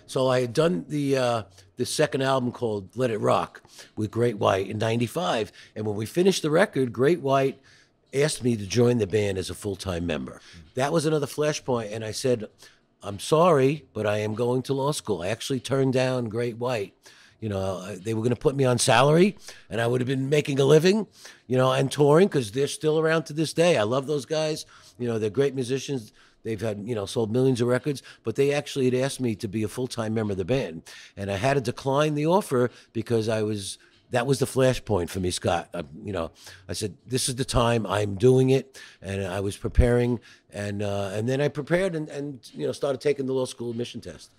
So I had done the second album called Let It Rock with Great White in '95. And when we finished the record, Great White asked me to join the band as a full-time member. That was another flashpoint. And I said, I'm sorry, but I am going to law school. I actually turned down Great White. They were going to put me on salary, and I would have been making a living, and touring, because they're still around to this day. I love those guys. They're great musicians. They've had, sold millions of records, but they actually had asked me to be a full-time member of the band. And I had to decline the offer because that was the flashpoint for me, Scott. I said, this is the time, I'm doing it. And I was preparing, and then I prepared and started taking the law school admission test.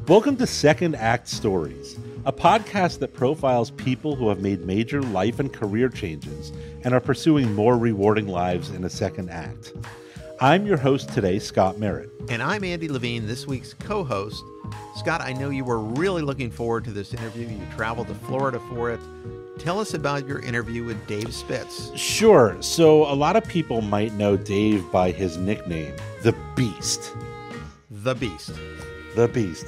Welcome to Second Act Stories, a podcast that profiles people who have made major life and career changes and are pursuing more rewarding lives in a second act. I'm your host today, Scott Merritt. And I'm Andy Levine, this week's co-host. Scott, I know you were really looking forward to this interview. You traveled to Florida for it. Tell us about your interview with Dave Spitz. Sure. So a lot of people might know Dave by his nickname, The Beast. The Beast. The Beast.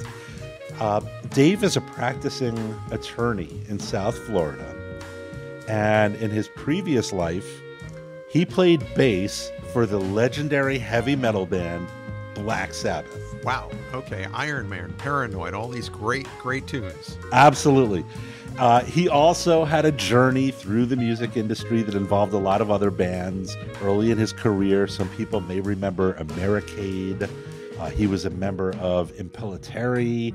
Dave is a practicing attorney in South Florida, and in his previous life, he played bass for the legendary heavy metal band Black Sabbath. Wow. Okay. Iron Man, Paranoid, all these great tunes. Absolutely. He also had a journey through the music industry that involved a lot of other bands early in his career. Some people may remember Americade. He was a member of Impellitteri.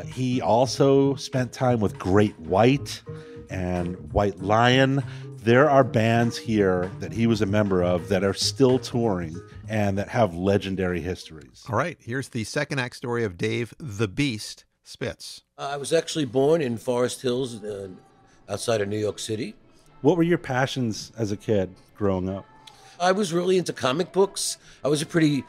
He also spent time with Great White and White Lion. There are bands here that he was a member of that are still touring and that have legendary histories. All right, here's the second act story of Dave the Beast Spitz. I was actually born in Forest Hills, outside of New York City. What were your passions as a kid growing up? I was really into comic books. I was a pretty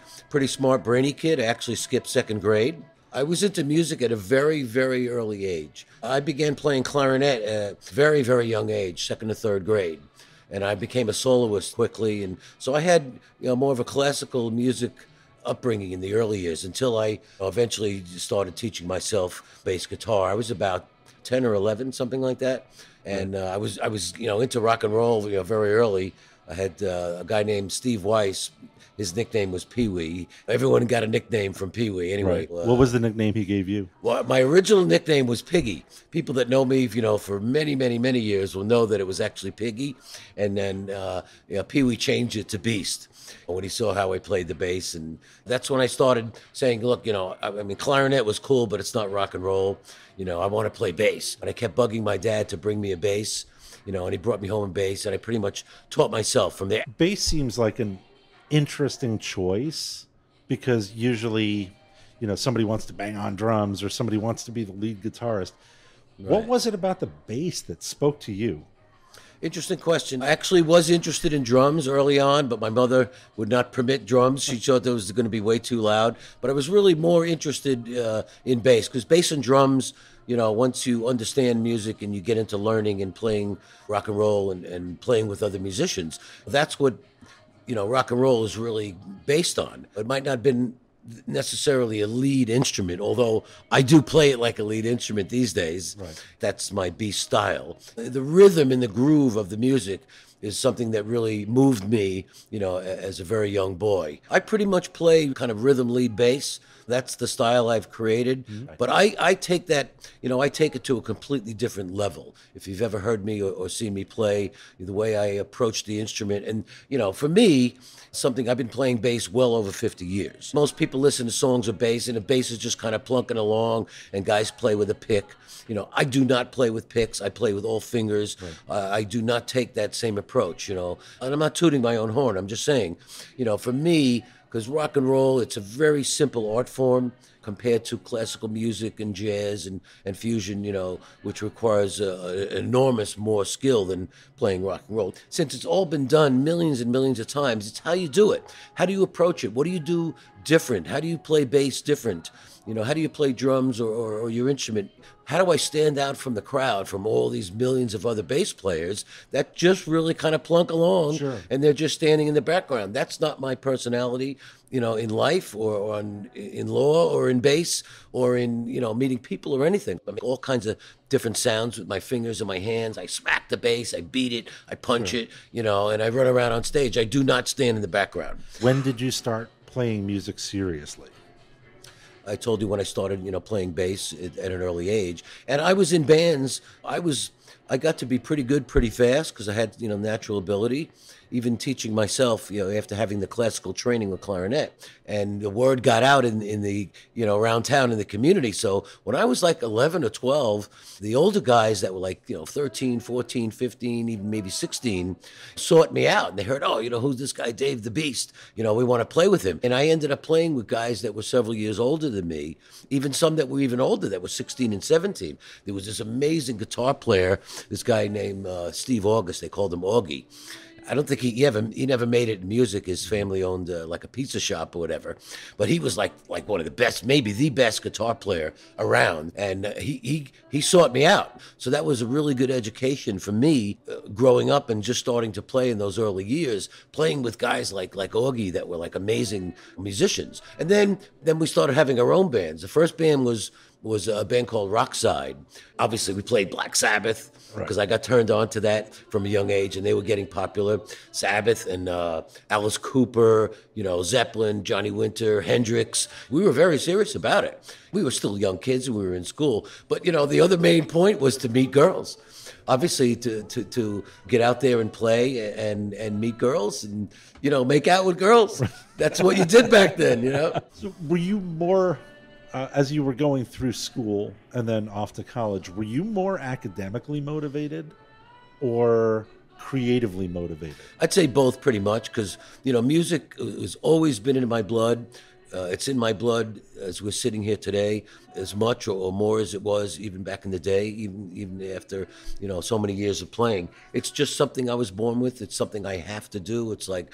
smart, brainy kid. I actually skipped second grade. I was into music at a very, very early age. I began playing clarinet at a very, very young age, second to third grade. And I became a soloist quickly. And so I had more of a classical music upbringing in the early years until I eventually started teaching myself bass guitar. I was about 10 or 11, something like that. And I was into rock and roll very early. I had a guy named Steve Weiss. His nickname was Pee-wee. Everyone got a nickname from Pee-wee. Anyway, right. What was the nickname he gave you? Well, my original nickname was Piggy. People that know me, for many, many, many years will know that it was actually Piggy. And then Pee-wee changed it to Beast when he saw how I played the bass. And that's when I started saying, look, clarinet was cool, but it's not rock and roll. I want to play bass. And I kept bugging my dad to bring me a bass, and he brought me home a bass. And I pretty much taught myself from there. Bass seems like an interesting choice because usually somebody wants to bang on drums or somebody wants to be the lead guitarist. Right. What was it about the bass that spoke to you? Interesting question. I actually was interested in drums early on, but my mother would not permit drums. She thought that was going to be way too loud. But I was really more interested in bass because bass and drums, once you understand music and you get into learning and playing rock and roll and playing with other musicians, that's what rock and roll is really based on. It might not have been necessarily a lead instrument, although I do play it like a lead instrument these days. Right. That's my beast style. The rhythm and the groove of the music is something that really moved me, as a very young boy. I pretty much play kind of rhythm lead bass. That's the style I've created. Mm-hmm. But I take that, I take it to a completely different level. If you've ever heard me or seen me play, the way I approach the instrument. And, for me, something I've been playing bass well over 50 years. Most people listen to songs of bass, and the bass is just kind of plunking along, and guys play with a pick. I do not play with picks. I play with all fingers. Right. I do not take that same approach, And I'm not tooting my own horn. I'm just saying, for me, because rock and roll, it's a very simple art form. compared to classical music and jazz and fusion, which requires enormous more skill than playing rock and roll. Since it's all been done millions and millions of times, it's how you do it. How do you approach it? What do you do different? How do you play bass different? How do you play drums or your instrument? How do I stand out from the crowd, from all these millions of other bass players that just really kind of plunk along, Sure. and they're just standing in the background? That's not my personality, in life or in law or in bass or in, meeting people or anything. I make all kinds of different sounds with my fingers and my hands. I smack the bass, I beat it, I punch it, and I run around on stage. I do not stand in the background. When did you start playing music seriously? I told you when I started, playing bass at an early age. And I was in bands. I got to be pretty good pretty fast because I had, natural ability. Even teaching myself, after having the classical training with clarinet. And the word got out in the, around town in the community. So when I was like 11 or 12, the older guys that were like, 13, 14, 15, even maybe 16, sought me out. And they heard, oh, who's this guy, Dave the Beast? We want to play with him. And I ended up playing with guys that were several years older than me, even some that were even older, that were 16 and 17. There was this amazing guitar player, this guy named Steve August. They called him Augie. I don't think he never made it in music. His family owned like a pizza shop or whatever, but he was like one of the best, maybe the best guitar player around. And he sought me out. So that was a really good education for me growing up and just starting to play in those early years, playing with guys like Augie that were like amazing musicians. And then we started having our own bands. The first band was a band called Rockside. Obviously, we played Black Sabbath because I got turned on to that from a young age, and they were getting popular. Sabbath and Alice Cooper, Zeppelin, Johnny Winter, Hendrix. We were very serious about it. We were still young kids and we were in school. But, the other main point was to meet girls. Obviously, to get out there and play and meet girls and, make out with girls. That's what you did back then, So were you more... as you were going through school and then off to college, were you more academically motivated or creatively motivated? I'd say both pretty much because, music has always been in my blood. It's in my blood as we're sitting here today, as much or more as it was even back in the day, even after, so many years of playing. It's just something I was born with. It's something I have to do. It's like,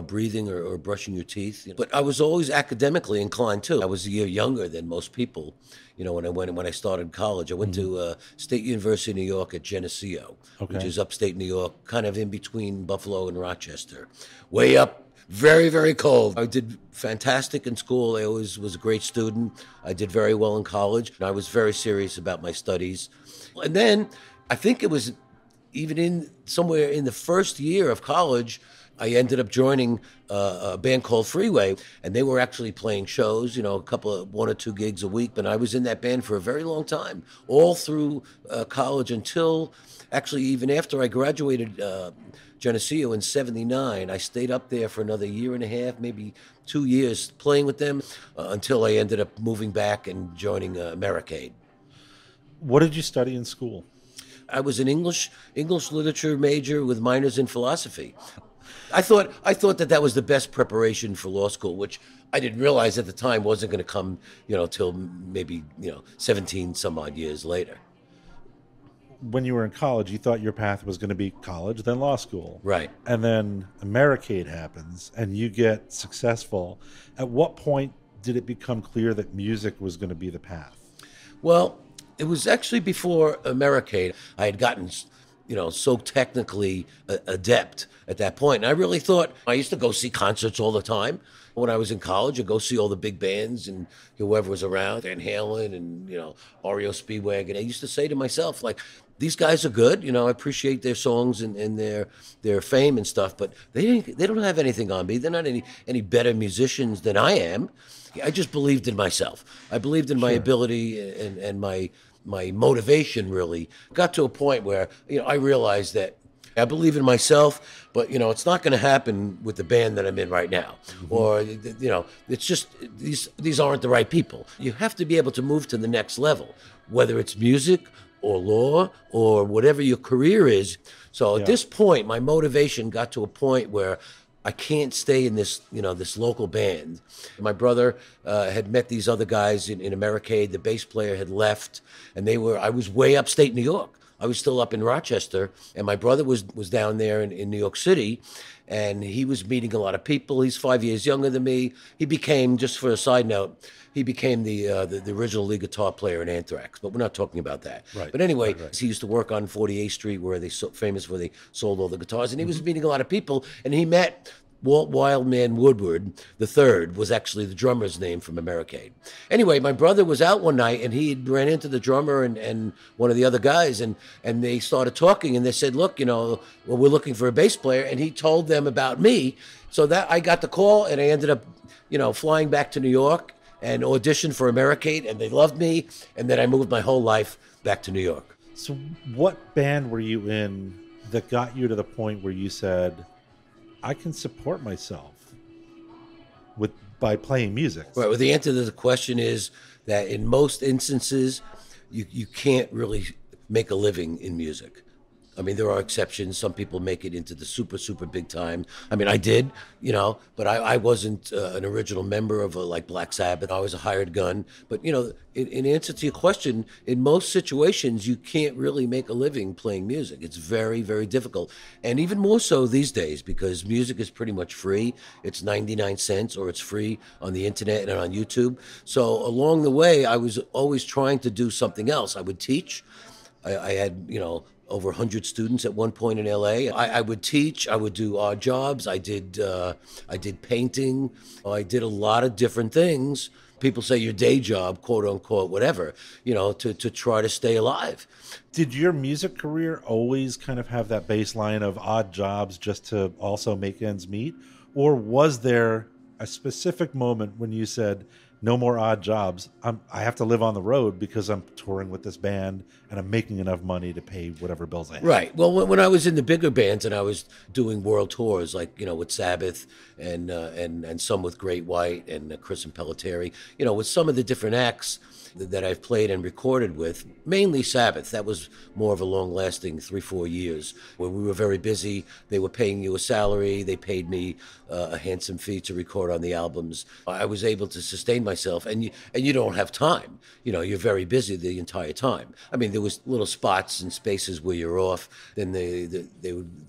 breathing or brushing your teeth. But I was always academically inclined too. I was a year younger than most people, when I started college. I went to State University of New York at Geneseo, which is upstate New York, kind of in between Buffalo and Rochester, way up. Very, very cold. I did fantastic in school. I always was a great student. I did very well in college. And I was very serious about my studies. And then I think it was even somewhere in the first year of college, I ended up joining a band called Freeway, and they were actually playing shows, one or two gigs a week. But I was in that band for a very long time, all through college until actually even after I graduated Geneseo in 79. I stayed up there for another year and a half, maybe 2 years, playing with them until I ended up moving back and joining Americade. What did you study in school? I was an English literature major with minors in philosophy. I thought that was the best preparation for law school, which I didn't realize at the time wasn't going to come, till maybe, 17 some odd years later. When you were in college, you thought your path was going to be college, then law school. Right. And then Americade happens and you get successful. At what point did it become clear that music was going to be the path? Well, it was actually before Americade. I had gotten, so technically adept at that point. And I really thought, I used to go see concerts all the time. When I was in college, I'd go see all the big bands and whoever was around, Van Halen and, REO Speedwagon. I used to say to myself, like, these guys are good. I appreciate their songs and their fame and stuff, but they don't have anything on me. They're not any better musicians than I am. I just believed in myself. I believed in my ability and my motivation really. Got to a point where, I realized that I believe in myself, but, it's not going to happen with the band that I'm in right now. Mm-hmm. Or, it's just, these aren't the right people. You have to be able to move to the next level, whether it's music or law or whatever your career is. So at this point, my motivation got to a point where I can't stay in this, this local band. My brother had met these other guys in Americade. The bass player had left, and I was way upstate New York. I was still up in Rochester, and my brother was down there in New York City, and he was meeting a lot of people. He's 5 years younger than me. He became, just for a side note, he became the original lead guitar player in Anthrax, but we're not talking about that. Right. But anyway, Right. he used to work on 48th Street, where famous where they sold all the guitars, and he was meeting a lot of people, and he met Walt Wildman Woodward III was actually the drummer's name from Americade. Anyway, my brother was out one night, and he ran into the drummer and one of the other guys, and they started talking, and they said, look, well, we're looking for a bass player, and he told them about me. So that I got the call, and I ended up, flying back to New York and auditioned for Americade, and they loved me, and then I moved my whole life back to New York. So what band were you in that got you to the point where you said, I can support myself by playing music? Right. Well, the answer to the question is that in most instances, you can't really make a living in music. I mean, there are exceptions. Some people make it into the super, super big time. I mean, I did, but I wasn't an original member of like Black Sabbath. I was a hired gun. But, in answer to your question, in most situations, you can't really make a living playing music. It's very, very difficult. And even more so these days, because music is pretty much free. It's 99 cents, or it's free on the internet and on YouTube. So along the way, I was always trying to do something else. I would teach. I had, over 100 students at one point in LA. I would teach, I would do odd jobs, I did painting, I did a lot of different things. People say your day job, quote unquote, whatever, to try to stay alive. Did your music career always kind of have that baseline of odd jobs just to also make ends meet? Or was there a specific moment when you said, no more odd jobs, I have to live on the road because I'm touring with this band and I'm making enough money to pay whatever bills I have? Right. Well, when I was in the bigger bands and I was doing world tours, like, with Sabbath and some with Great White and Chris Impellitteri, with some of the different acts that I've played and recorded with, mainly Sabbath. That was more of a long-lasting 3-4 years where we were very busy. They were paying you a salary. They paid me a handsome fee to record on the albums. I was able to sustain myself, and you don't have time. You're very busy the entire time. I mean, there was little spots and spaces where you're off. Then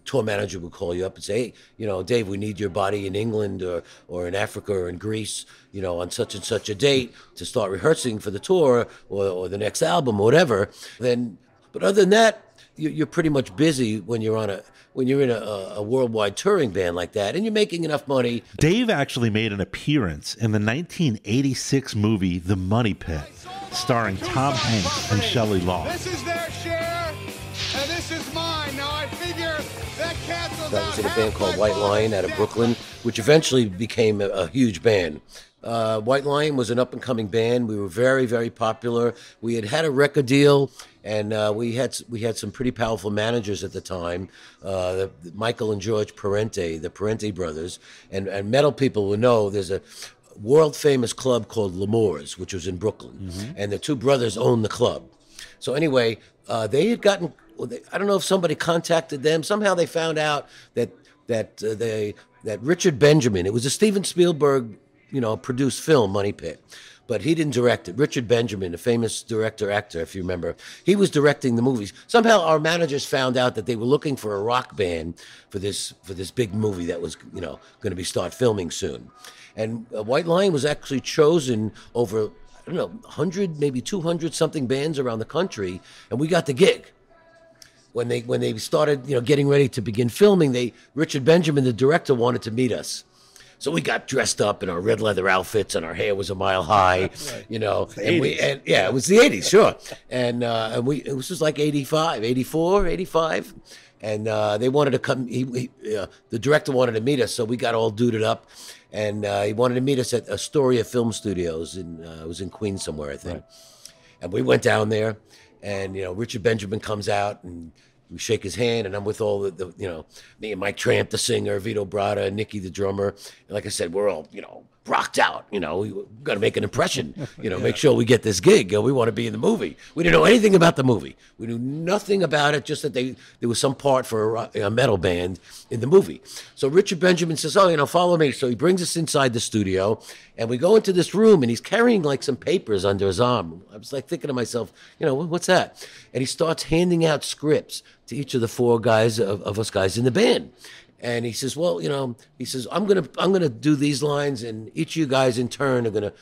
tour manager would call you up and say, hey, Dave, we need your body in England or in Africa or in Greece, on such and such a date to start rehearsing for the tour or the next album or whatever. But other than that, you're pretty much busy when you're in a worldwide touring band like that, and you're making enough money. Dave actually made an appearance in the 1986 movie The Money Pit, starring Tom Hanks and Shelley Long. This is their share, and this is mine. Now I figure that cancels I was in a band called White Lion out of Brooklyn, which eventually became a huge band. White Lion was an up-and-coming band. We were very, very popular. We had a record deal, and we had some pretty powerful managers at the time, Michael and George Parente, the Parente brothers, and metal people will know there's a world-famous club called L'Amour's, which was in Brooklyn, and the two brothers owned the club. So anyway, they had gotten, I don't know if somebody contacted them. Somehow they found out that Richard Benjamin, it was a Steven Spielberg produced film, Money Pit, but he didn't direct it. Richard Benjamin, a famous director-actor, if you remember, he was directing the movies. Somehow our managers found out that they were looking for a rock band for this big movie that was, going to start filming soon. And White Lion was actually chosen over, I don't know, 100, maybe 200 something bands around the country, and we got the gig. When they started, getting ready to begin filming, Richard Benjamin, the director, wanted to meet us. So we got dressed up in our red leather outfits, and our hair was a mile high, Right. It was the 80s, sure. And it was just like 85, 84, 85. And they wanted to come, the director wanted to meet us, so we got all duded up. And he wanted to meet us at Astoria Film Studios, it was in Queens somewhere, I think. Right. And we went down there, and, Richard Benjamin comes out, and we shake his hand, and I'm with all the me and Mike Tramp, the singer, Vito Bratta, and Nicky, the drummer. And like I said, we're all, rocked out. We got to make an impression, make sure we get this gig. We want to be in the movie. We didn't know anything about the movie. We knew nothing about it, just that there was some part for a metal band in the movie. So Richard Benjamin says, follow me. So he brings us inside the studio, and we go into this room, and he's carrying like some papers under his arm. I was like thinking to myself, what's that? And he starts handing out scripts to each of the four guys of us guys in the band. And he says, I'm gonna do these lines, and each of you guys in turn are gonna,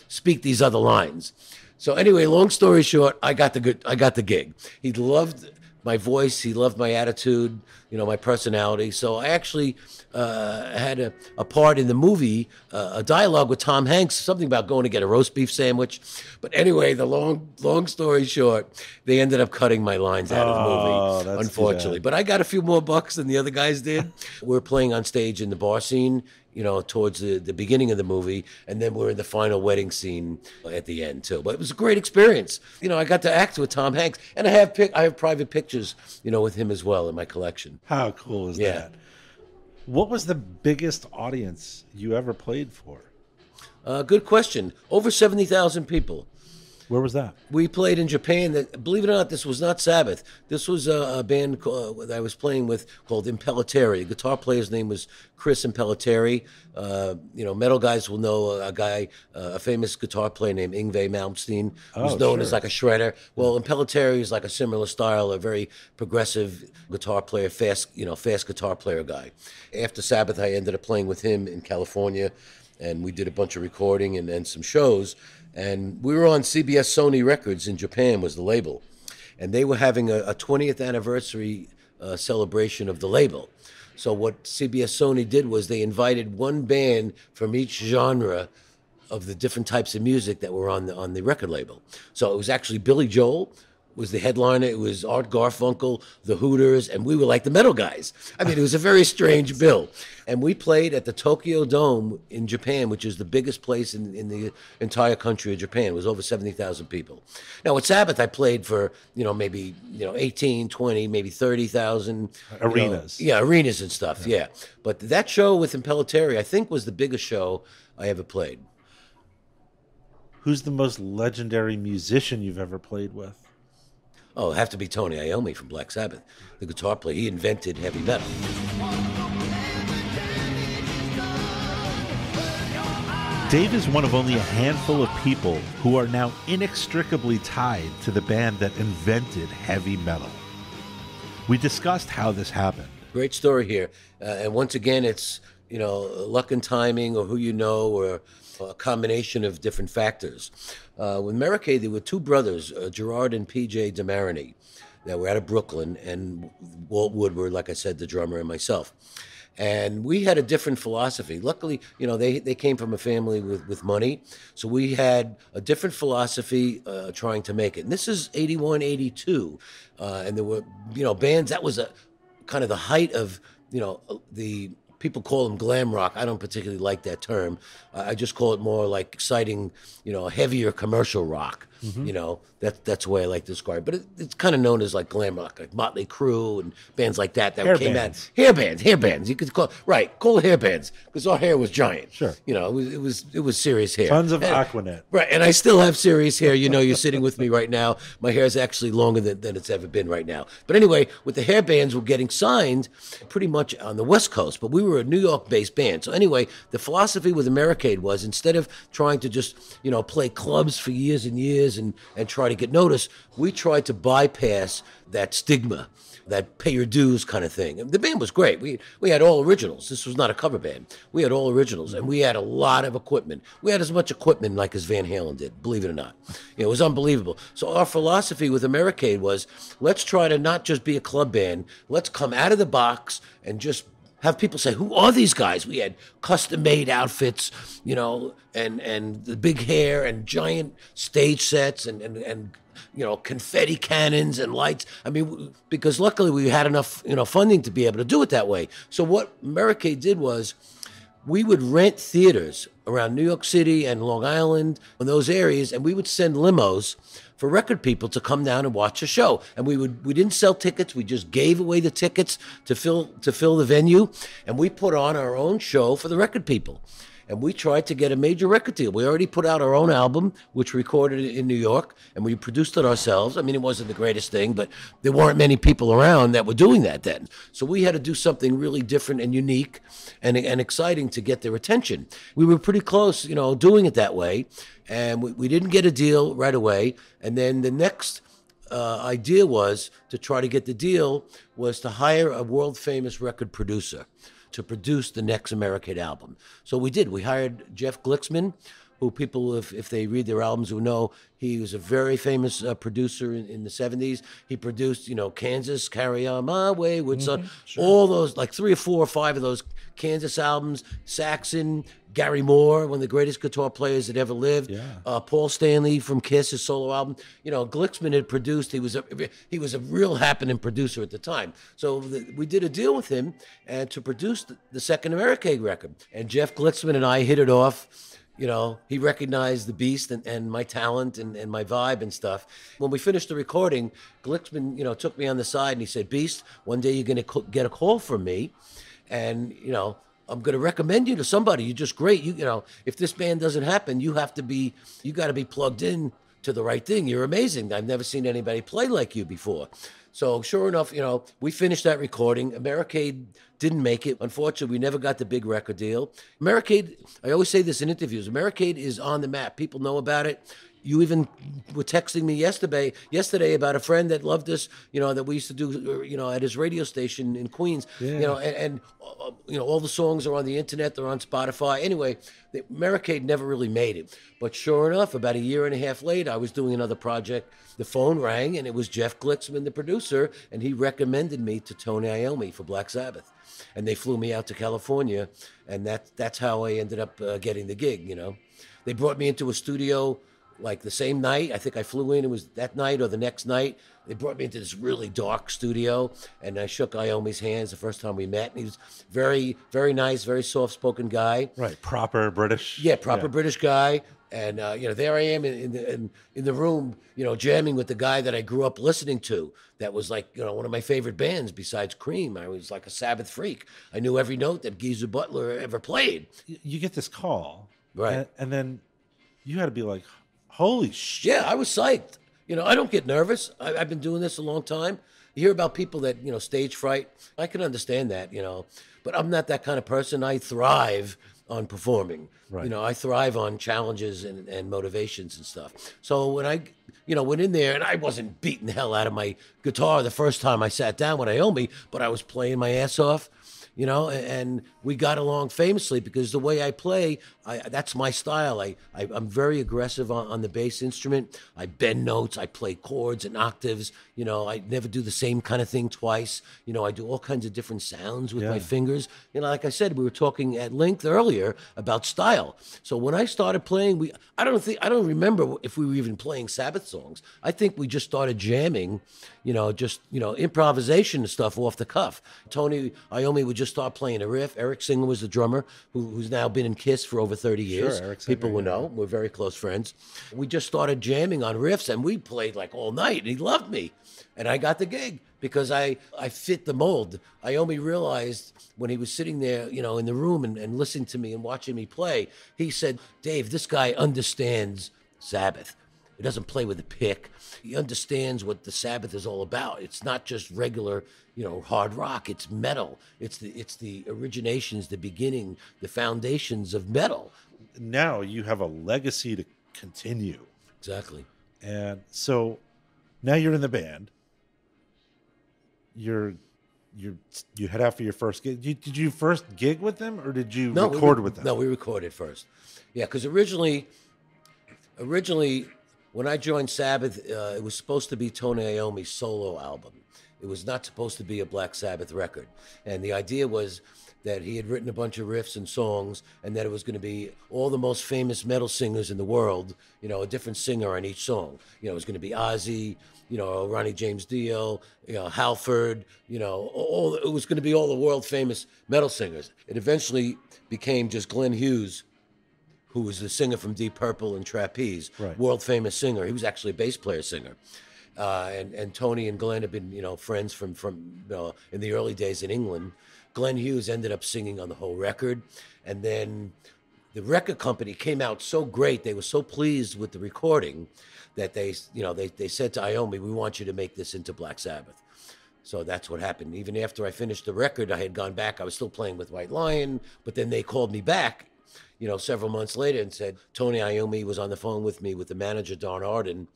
speak these other lines. So anyway, long story short, I got the gig. He loved my voice. He loved my attitude, my personality. So I actually had a part in the movie, a dialogue with Tom Hanks, something about going to get a roast beef sandwich. But anyway, the long story short, they ended up cutting my lines out of the movie, unfortunately. But I got a few more bucks than the other guys did. We're playing on stage in the bar scene, towards the beginning of the movie, and then we're in the final wedding scene at the end too. But it was a great experience. I got to act with Tom Hanks, and I have private pictures, with him as well in my collection. How cool is that? What was the biggest audience you ever played for? Good question. Over 70,000 people. Where was that? We played in Japan. Believe it or not, this was not Sabbath. This was a band that I was playing with called Impellitteri. The guitar player's name was Chris Impellitteri. Metal guys will know a famous guitar player named Yngwie Malmsteen, who's known as like a shredder. Well, Impellitteri is like a similar style, a very progressive guitar player, fast guitar player guy. After Sabbath, I ended up playing with him in California, and we did a bunch of recording and some shows. And we were on CBS Sony Records in Japan, was the label. And they were having a 20th anniversary celebration of the label. So what CBS Sony did was they invited one band from each genre of the different types of music that were on the record label. So it was actually Billy Joel was the headliner. It was Art Garfunkel, the Hooters, and we were like the metal guys. I mean, it was a very strange bill. And we played at the Tokyo Dome in Japan, which is the biggest place in the entire country of Japan. It was over 70,000 people. Now, with Sabbath, I played for, maybe, 18, 20, maybe 30,000. Arenas. Arenas and stuff, yeah. But that show with Impellitteri, I think, was the biggest show I ever played. Who's the most legendary musician you've ever played with? Oh, it'd have to be Tony Iommi from Black Sabbath, the guitar player. He invented heavy metal. Dave is one of only a handful of people who are now inextricably tied to the band that invented heavy metal. We discussed how this happened. Great story here. And once again, it's, luck and timing, or who you know, or a combination of different factors. With Americade, there were two brothers, Gerard and P.J. DeMarini, that were out of Brooklyn, and Walt Woodward, like I said, the drummer, and myself. And we had a different philosophy. Luckily, they came from a family with money, so we had a different philosophy trying to make it. And this is 81, 82, and there were, bands, that was a kind of the height of, the... People call them glam rock. I don't particularly like that term. I just call it more like exciting, heavier commercial rock. Mm-hmm. That's the way I like to describe it. But it's kind of known as like glam rock, like Motley Crue and bands like that came out. Hair bands. You could call it hair bands, because our hair was giant. Sure. It was serious hair. Tons of Aquanet. Right, and I still have serious hair. You're sitting with me right now. My hair is actually longer than it's ever been right now. But anyway, with the hair bands, we're getting signed pretty much on the West Coast, but we were a New York-based band. So anyway, the philosophy with Americade was, instead of trying to just, play clubs for years and years and try to get noticed, we tried to bypass that stigma, that pay your dues kind of thing. And the band was great. We had all originals. This was not a cover band. We had all originals, and we had a lot of equipment. We had as much equipment like as Van Halen did, believe it or not. It was unbelievable. So our philosophy with Americade was, let's try to not just be a club band. Let's come out of the box and just have people say, who are these guys? We had custom-made outfits, and the big hair and giant stage sets and confetti cannons and lights. I mean, because luckily we had enough, funding to be able to do it that way. So what Americade did was, we would rent theaters around New York City and Long Island and those areas, and we would send limos for record people to come down and watch a show. And we didn't sell tickets. We just gave away the tickets to fill the venue, and we put on our own show for the record people. and we tried to get a major record deal. We already put out our own album, which we recorded in New York, and we produced it ourselves. I mean, it wasn't the greatest thing, but there weren't many people around that were doing that then. So we had to do something really different and unique and exciting to get their attention. We were pretty close, doing it that way, and we didn't get a deal right away. And then the next idea was to try to get the deal was to hire a world famous record producer to produce the next Americade album. So we did. We hired Jeff Glicksman, who people, if they read their albums, will know he was a very famous producer in the 70s. He produced, Kansas, Carry On My Wayward Son, all those, like 3 or 4 or 5 of those Kansas albums, Saxon, Gary Moore, one of the greatest guitar players that ever lived. Yeah. Paul Stanley from Kiss, his solo album. Glicksman had produced. He was a real happening producer at the time. So we did a deal with him and to produce the second Americade record. And Jeff Glicksman and I hit it off. He recognized the beast and my talent and my vibe and stuff. When we finished the recording, Glicksman, took me on the side and he said, "Beast, one day you're going to get a call from me, and I'm going to recommend you to somebody. You're just great. If this band doesn't happen, you got to be plugged in to the right thing. You're amazing. I've never seen anybody play like you before." So sure enough, we finished that recording. Americade didn't make it. Unfortunately, we never got the big record deal. Americade, I always say this in interviews, Americade is on the map. People know about it. You even were texting me yesterday about a friend that loved us, that we used to do, at his radio station in Queens. Yeah. And all the songs are on the internet. They're on Spotify. Anyway, Americade never really made it. But sure enough, about a year and a half later, I was doing another project. The phone rang, and it was Jeff Glicksman, the producer, and he recommended me to Tony Iommi for Black Sabbath. And they flew me out to California, and that's how I ended up getting the gig, They brought me into a studio like the same night. I think I flew in, it was that night or the next night. They brought me into this really dark studio, and I shook Iommi's hands the first time we met. And he was very, very nice, very soft-spoken guy. Right, proper British. Yeah, proper British guy. And, there I am in the room, jamming with the guy that I grew up listening to. That was like, one of my favorite bands besides Cream. I was like a Sabbath freak. I knew every note that Geezer Butler ever played. You get this call. Right. And then you had to be like, holy shit. Yeah, I was psyched. I don't get nervous. I've been doing this a long time. You hear about people that, stage fright. I can understand that, but I'm not that kind of person. I thrive on performing. Right. I thrive on challenges and motivations and stuff. So when I, went in there, and I wasn't beating the hell out of my guitar the first time I sat down with Iommi, but I was playing my ass off. And we got along famously because the way I play, that's my style. I'm very aggressive on the bass instrument. I bend notes. I play chords and octaves. I never do the same kind of thing twice. I do all kinds of different sounds with my fingers. Like I said, we were talking at length earlier about style. So when I started playing, I don't remember if we were even playing Sabbath songs. I think we just started jamming, improvisation and stuff off the cuff. Tony Iommi would just start playing a riff. Eric Singer was the drummer, who's now been in Kiss for over 30 years. Sure, Eric Singer, people will know. We're very close friends. We just started jamming on riffs, and we played like all night, and he loved me. And I got the gig because I fit the mold. Iommi realized when he was sitting there, in the room and listening to me and watching me play, he said, "Dave, this guy understands Sabbath. He doesn't play with a pick. He understands what the Sabbath is all about. It's not just regular, hard rock. It's metal. It's the originations, the beginning, the foundations of metal." Now you have a legacy to continue. Exactly. And so now you're in the band. You head out for your first gig. Did you first gig with them, or did you record with them? No, we recorded first. Yeah, because originally, when I joined Sabbath, it was supposed to be Tony Iommi's solo album. It was not supposed to be a Black Sabbath record. And the idea was that he had written a bunch of riffs and songs, and that it was going to be all the most famous metal singers in the world, a different singer on each song. It was going to be Ozzy, Ronnie James Dio, Halford, it was going to be all the world famous metal singers. It eventually became just Glenn Hughes, who was the singer from Deep Purple and Trapeze, right. World famous singer. He was actually a bass player singer. And Tony and Glenn have been, friends from in the early days in England. Glenn Hughes ended up singing on the whole record. And then the record company came out so great. They were so pleased with the recording that they said to Iommi, we want you to make this into Black Sabbath. So that's what happened. Even after I finished the record, I had gone back. I was still playing with White Lion, but then they called me back, several months later and said, Tony Iommi was on the phone with me with the manager, Don Arden,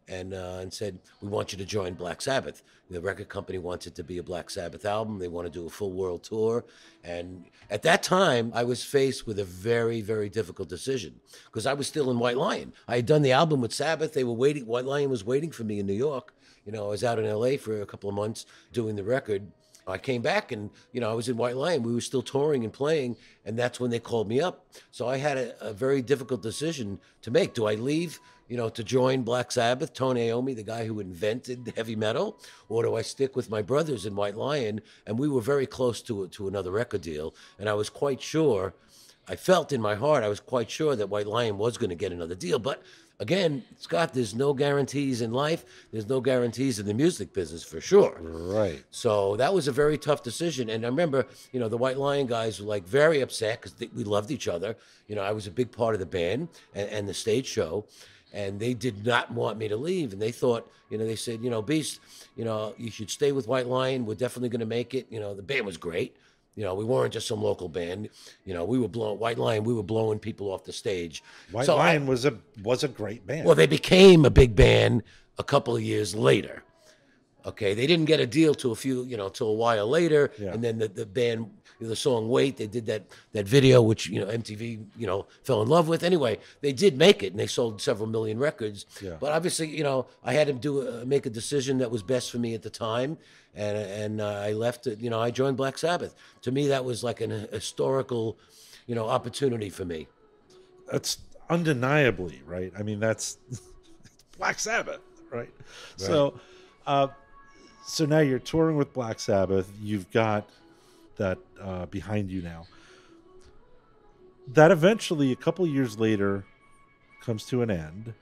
and said, we want you to join Black Sabbath. The record company wants it to be a Black Sabbath album. They want to do a full world tour. And at that time, I was faced with a very, very difficult decision because I was still in White Lion. I had done the album with Sabbath. They were waiting. White Lion was waiting for me in New York. I was out in LA for a couple of months doing the record. I came back and, I was in White Lion. We were still touring and playing, and that's when they called me up. So I had a very difficult decision to make. Do I leave, to join Black Sabbath, Tony Iommi, the guy who invented heavy metal, or do I stick with my brothers in White Lion? And we were very close to another record deal, and I was quite sure, I felt in my heart, I was quite sure that White Lion was going to get another deal. But again, Scott, there's no guarantees in life. There's no guarantees in the music business for sure. Right. So that was a very tough decision. And I remember, the White Lion guys were like very upset because we loved each other. I was a big part of the band and the stage show. And they did not want me to leave. And they thought, they said, Beast, you should stay with White Lion. We're definitely going to make it. The band was great. We weren't just some local band. We were blowing White Lion. We were blowing people off the stage. White Lion was a great band. Well, they became a big band a couple of years later. Okay, they didn't get a deal till a while later. Yeah. And then the band, the song "Wait," they did that video, which MTV fell in love with. Anyway, they did make it, and they sold several million records. Yeah. But obviously, I had to make a decision that was best for me at the time. And I left it, I joined Black Sabbath. To me, that was like an historical, opportunity for me. That's undeniably, right? I mean, that's Black Sabbath, right? So now you're touring with Black Sabbath. You've got that behind you now. That eventually, a couple years later, comes to an end.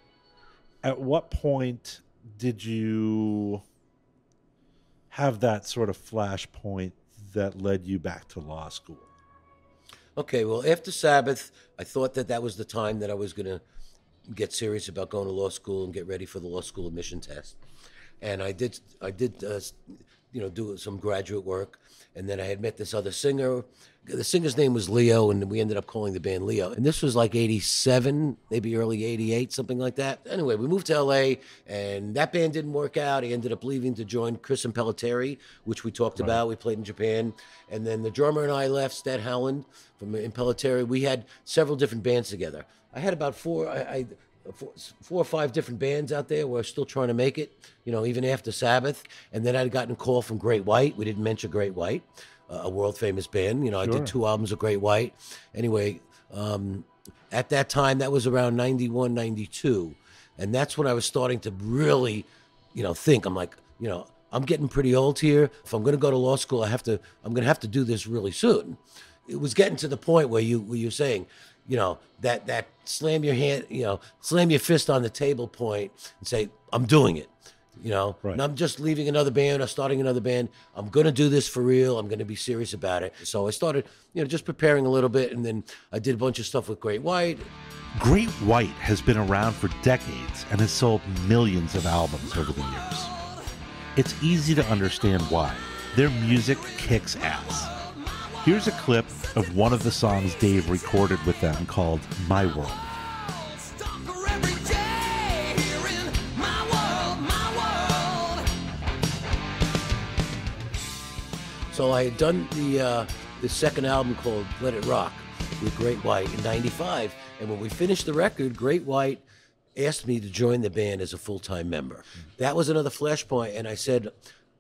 At what point did you have that sort of flashpoint that led you back to law school? Okay, well, after Sabbath, I thought that was the time that I was going to get serious about going to law school and get ready for the law school admission test. And I did do some graduate work. And then I had met this other singer. The singer's name was Leo, and we ended up calling the band Leo. And this was like 87, maybe early 88, something like that. Anyway, we moved to L.A., and that band didn't work out. He ended up leaving to join Chris Impellitteri, which we talked about. We played in Japan. And then the drummer and I left, Sted Howland from Impellitteri. We had several different bands together. I had about four or five different bands out there. We're still trying to make it, even after Sabbath. And then I'd gotten a call from Great White. We didn't mention Great White, a world famous band. I did 2 albums of Great White. Anyway, at that time, that was around 91, 92. And that's when I was starting to really, think. I'm like, I'm getting pretty old here. If I'm going to go to law school, I'm going to have to do this really soon. It was getting to the point where you're saying, that slam your fist on the table point and say, I'm doing it, Right. And I'm just leaving another band or starting another band. I'm going to do this for real. I'm going to be serious about it. So I started, just preparing a little bit, and then I did a bunch of stuff with Great White. Great White has been around for decades and has sold millions of albums over the years. It's easy to understand why. Their music kicks ass. Here's a clip of one of the songs Dave recorded with them called My World. So I had done the second album called Let It Rock with Great White in 95. And when we finished the record, Great White asked me to join the band as a full-time member. That was another flashpoint, and I said,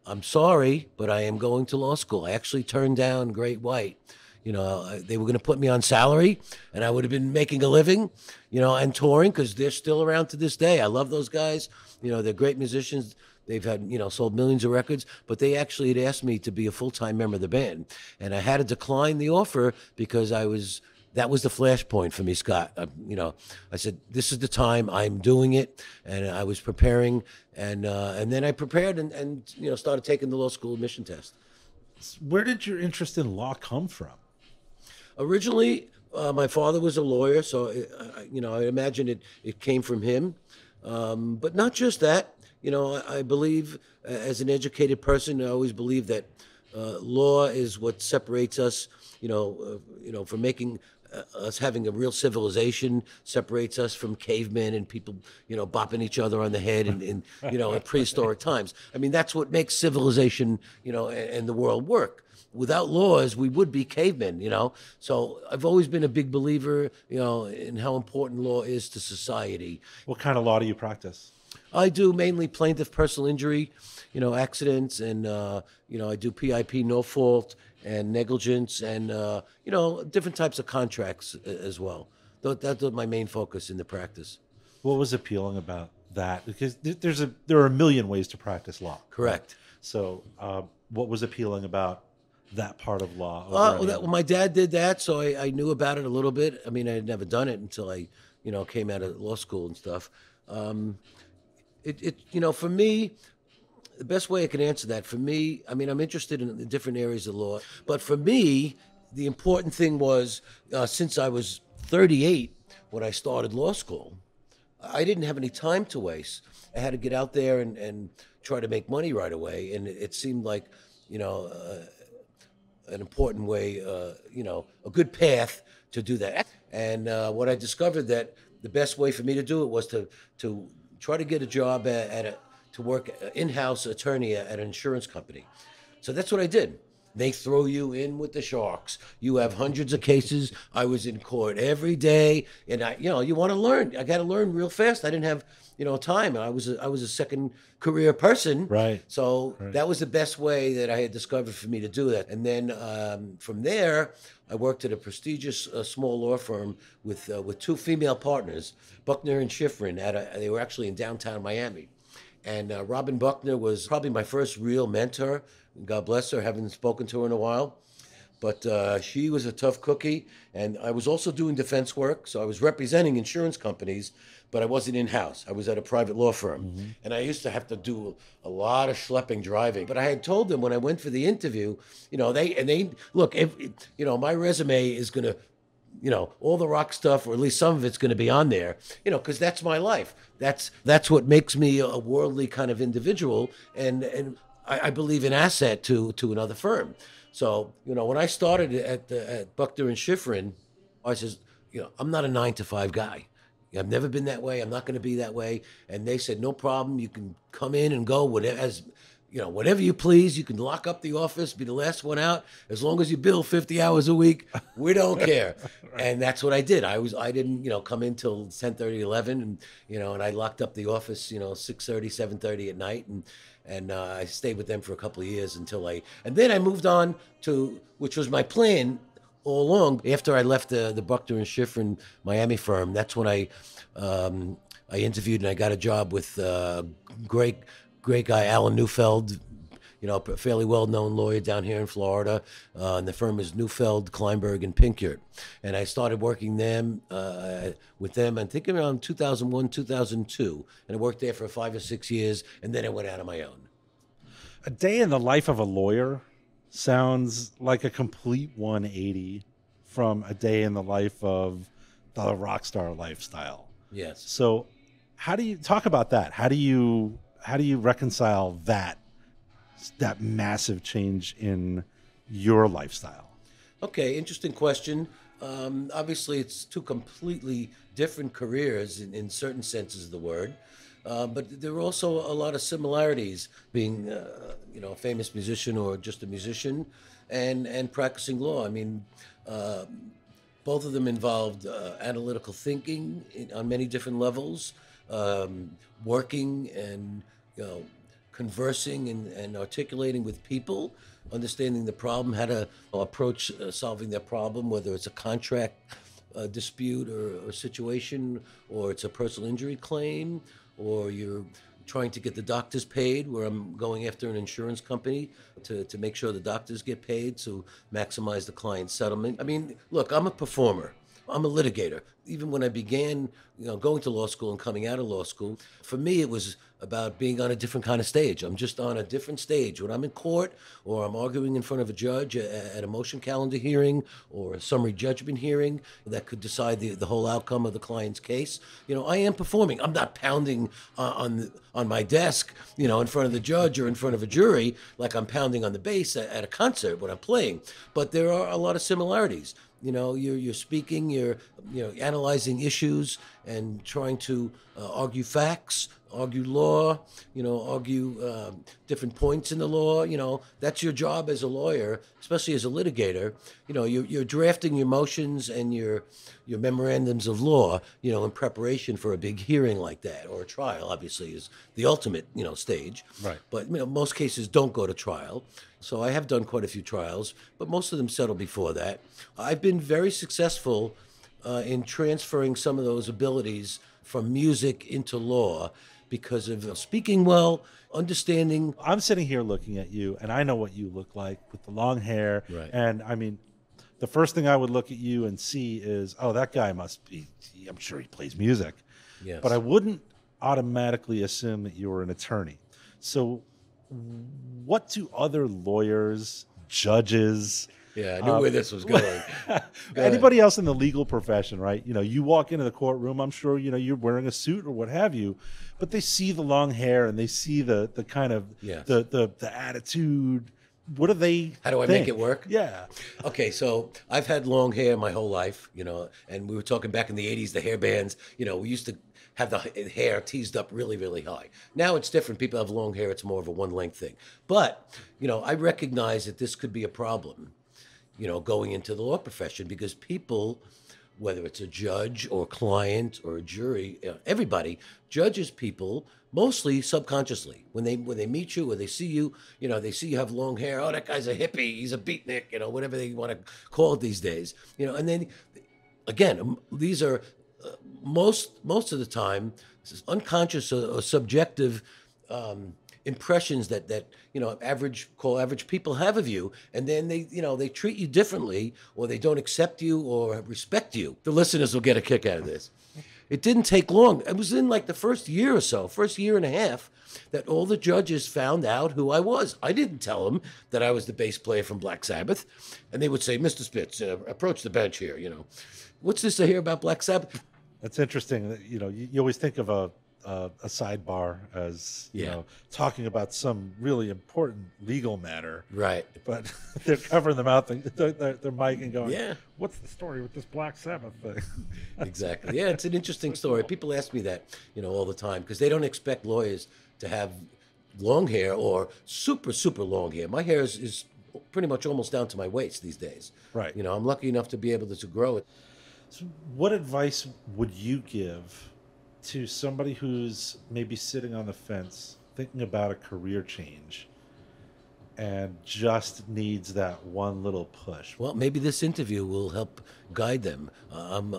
I'm sorry, but I am going to law school. I actually turned down Great White. They were going to put me on salary, and I would have been making a living, and touring, because they're still around to this day. I love those guys. They're great musicians. They've had, sold millions of records, but they actually had asked me to be a full-time member of the band. And I had to decline the offer because that was the flashpoint for me, Scott. I said, this is the time, I'm doing it. And I was preparing, and then I prepared and started taking the law school admission test. Where did your interest in law come from? Originally, My father was a lawyer, so I imagine it came from him. But not just that. I believe, as an educated person, I always believe that law is what separates us. From making us having a real civilization, separates us from cavemen and people, bopping each other on the head in prehistoric times. I mean, that's what makes civilization, and the world work. Without laws, we would be cavemen, So I've always been a big believer, in how important law is to society. What kind of law do you practice? I do mainly plaintiff personal injury, accidents, and, I do PIP, no fault, and negligence, and, different types of contracts as well. That's my main focus in the practice. What was appealing about that? Because there are a million ways to practice law. Correct. So what was appealing about that part of law? Well, my dad did that, so I knew about it a little bit. I mean, I had never done it until I, came out of law school and stuff. For me, the best way I can answer that, for me, I mean, I'm interested in the different areas of law, but for me, the important thing was, since I was 38 when I started law school, I didn't have any time to waste. I had to get out there and try to make money right away, and it seemed like, an important way, a good path to do that. And what I discovered that the best way for me to do it was to try to get a job to work in-house attorney at an insurance company. So that's what I did. They throw you in with the sharks. You have hundreds of cases. I was in court every day, and you want to learn. I got to learn real fast. I didn't have, time. I was a second career person. Right. So that was the best way that I had discovered for me to do that. And then from there, I worked at a prestigious small law firm with two female partners, Buckner and Schifrin. They were actually in downtown Miami. And Robin Buckner was probably my first real mentor. God bless her, haven't spoken to her in a while. But she was a tough cookie. And I was also doing defense work. So I was representing insurance companies, but I wasn't in-house. I was at a private law firm. Mm-hmm. And I used to have to do a lot of schlepping driving. But I had told them when I went for the interview, they look, my resume is going to, all the rock stuff, or at least some of it's going to be on there, because that's my life. That's what makes me a worldly kind of individual, and I believe an asset to another firm. So, when I started at Buckner and Schifrin, I says, I'm not a 9-to-5 guy. I've never been that way. I'm not going to be that way. And they said, no problem. You can come in and go whatever you please. You can lock up the office, be the last one out. As long as you bill 50 hours a week, we don't care. Right. And that's what I did. I didn't, come in till 10:30, 11, and I locked up the office, 6:30, 7:30 at night, and I stayed with them for a couple of years and then I moved on to, which was my plan all along. After I left the Buckner and Schifrin Miami firm, that's when I interviewed and I got a job with great guy Alan Neufeld, a fairly well-known lawyer down here in Florida, and the firm is Neufeld, Kleinberg, and Pinkert. And I started working with them, I think around 2001, 2002, and I worked there for 5 or 6 years, and then I went out on my own. A day in the life of a lawyer sounds like a complete 180 from a day in the life of the rock star lifestyle. Yes. So how do you talk about that? How do you reconcile that massive change in your lifestyle? Okay, interesting question. Obviously, it's two completely different careers in certain senses of the word. But there are also a lot of similarities, being a famous musician or just a musician, and practicing law. I mean, both of them involved analytical thinking on many different levels, working and conversing and articulating with people, understanding the problem, how to approach solving their problem, whether it's a contract dispute or situation, or it's a personal injury claim, or you're trying to get the doctors paid, where I'm going after an insurance company to make sure the doctors get paid to maximize the client settlement. I mean, look, I'm a performer. I'm a litigator. Even when I began, going to law school and coming out of law school, for me it was about being on a different kind of stage. I'm just on a different stage. When I'm in court or I'm arguing in front of a judge at a motion calendar hearing or a summary judgment hearing that could decide the whole outcome of the client's case, I am performing. I'm not pounding on my desk, in front of the judge or in front of a jury like I'm pounding on the bass at a concert when I'm playing. But there are a lot of similarities. You're speaking, you're analyzing issues and trying to argue facts, argue law, argue different points in the law. That's your job as a lawyer, especially as a litigator. You're drafting your motions and your memorandums of law, in preparation for a big hearing like that, or a trial. Obviously, is the ultimate, stage. Right. But most cases don't go to trial. So I have done quite a few trials, but most of them settle before that. I've been very successful in transferring some of those abilities from music into law because of speaking well, understanding. I'm sitting here looking at you, and I know what you look like with the long hair. Right. And I mean, the first thing I would look at you and see is, oh, that guy must be, I'm sure he plays music. Yes. But I wouldn't automatically assume that you were an attorney. So what do other lawyers, judges... Yeah, I knew where this was going. Anybody else in the legal profession, right? You walk into the courtroom, I'm sure, you're wearing a suit or what have you, but they see the long hair and they see the kind of, Yes. the attitude. What do they How do I think? make it work? Yeah. Okay, so I've had long hair my whole life, and we were talking back in the 80s, the hair bands, we used to have the hair teased up really, really high. Now it's different. People have long hair. It's more of a one-length thing. But, I recognize that this could be a problem, going into the law profession, because people, whether it's a judge or client or a jury, everybody judges people mostly subconsciously. When they meet you or they see you, they see you have long hair. Oh, that guy's a hippie. He's a beatnik, whatever they want to call it these days. And then, again, these are most of the time unconscious or subjective impressions that average people have of you, and then they treat you differently, or they don't accept you or respect you. The listeners will get a kick out of this. It didn't take long. It was in like the first year and a half, that all the judges found out who I was. I didn't tell them that I was the bass player from Black Sabbath, and they would say, "Mr. Spitz, approach the bench here. What's this I hear about Black Sabbath?" That's interesting. You always think of a sidebar as talking about some really important legal matter, right? But they're covering their mouth, their mic, and going, "Yeah, what's the story with this Black Sabbath thing?" Exactly. Yeah, it's an interesting story. People ask me that, all the time, because they don't expect lawyers to have long hair or super, super long hair. My hair is pretty much almost down to my waist these days. Right. I'm lucky enough to be able to grow it. So what advice would you give to somebody who's maybe sitting on the fence, thinking about a career change, and just needs that one little push? Well, maybe this interview will help guide them. I'm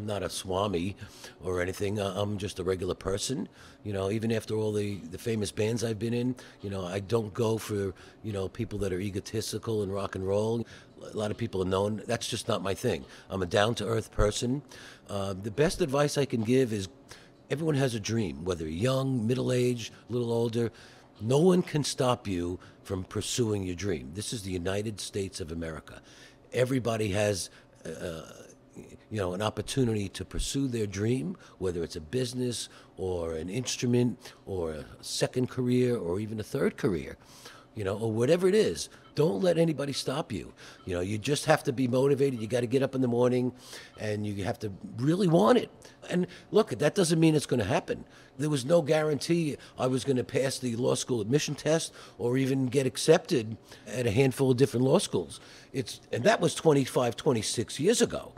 not a swami or anything. I'm just a regular person. Even after all the famous bands I've been in, I don't go for, people that are egotistical in rock and roll. A lot of people are known. That's just not my thing. I'm a down-to-earth person. The best advice I can give is everyone has a dream, whether young, middle-aged, a little older. No one can stop you from pursuing your dream. This is the United States of America. Everybody has, an opportunity to pursue their dream, whether it's a business or an instrument or a second career or even a third career, or whatever it is. Don't let anybody stop you. You just have to be motivated. You got to get up in the morning, and you have to really want it. And look, that doesn't mean it's going to happen. There was no guarantee I was going to pass the law school admission test or even get accepted at a handful of different law schools. And that was 25, 26 years ago.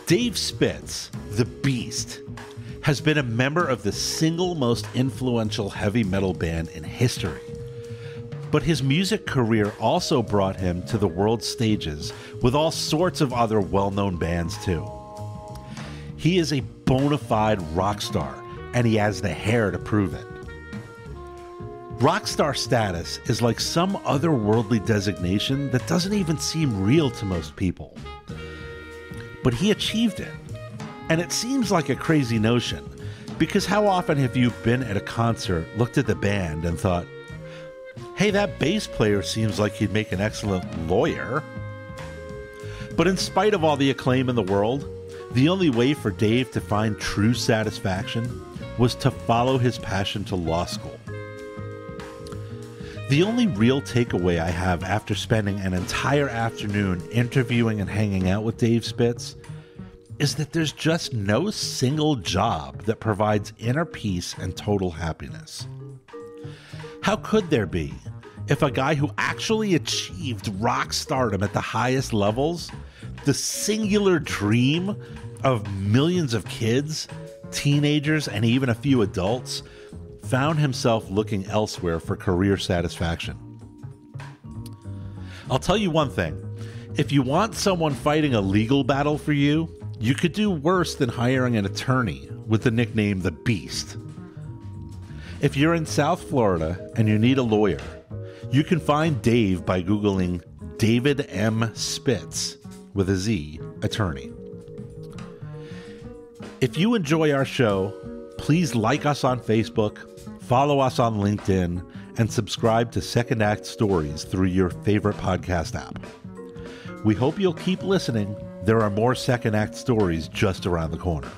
Dave Spitz, the Beast, has been a member of the single most influential heavy metal band in history. But his music career also brought him to the world stages with all sorts of other well-known bands too. He is a bona fide rock star, and he has the hair to prove it. Rock star status is like some otherworldly designation that doesn't even seem real to most people. But he achieved it. And it seems like a crazy notion, because how often have you been at a concert, looked at the band, and thought, hey, that bass player seems like he'd make an excellent lawyer? But in spite of all the acclaim in the world, the only way for Dave to find true satisfaction was to follow his passion to law school. The only real takeaway I have after spending an entire afternoon interviewing and hanging out with Dave Spitz is that there's just no single job that provides inner peace and total happiness. How could there be if a guy who actually achieved rock stardom at the highest levels, the singular dream of millions of kids, teenagers, and even a few adults, found himself looking elsewhere for career satisfaction? I'll tell you one thing. If you want someone fighting a legal battle for you, you could do worse than hiring an attorney with the nickname The Beast. If you're in South Florida and you need a lawyer, you can find Dave by Googling David M. Spitz with a Z, attorney. If you enjoy our show, please like us on Facebook, follow us on LinkedIn, and subscribe to Second Act Stories through your favorite podcast app. We hope you'll keep listening. There are more Second Act Stories just around the corner.